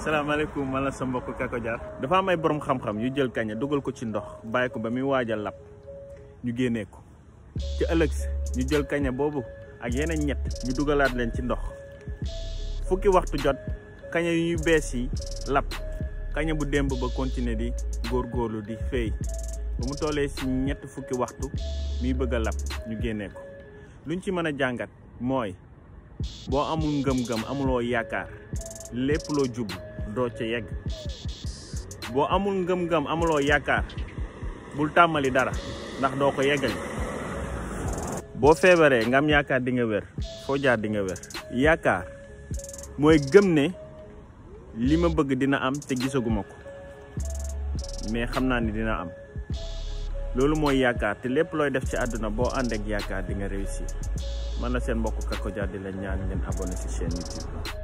salaamaaleykum man la sa mbokk Kako Dia. dafa am ay borom xam-xam yu jël kaña dugal ko ci ndox bàyyi ko ba muy waajal lab ñu génnee ko ci ëllëg ñu jël kaña boobu ak yeneen ñett ñu dugalaat leen ci ndox fukki waxtu jot kaña yu bees yi lab kaña bu démb ba continuer di góorgóorlu di feey ba mu tollee si ñett fukki waxtu muy bëgg a lab ñu génnee ko luñ ci mën a jàngat mooy boo amul ngëm-ngëm amuloo yaakaar lépp loo jublu doo ca yegg boo amul ngëm-ngëm amuloo yaakaar bul tàmmali dara ndax doo ko yeggali boo feebaree nga am yaakaar di nga wér foo jaar di nga wér yaakaar mooy gëm ne li ma bëgg dina am te gisaguma ko mais xam naa ni dina am loolu mooy yaakaar te lépp looy def ci àdduna boo ànd ak yaakaar di nga réussir man la seen mbokk Kako Dia di la ñaan ngeen abonné ci chaîne YouTube.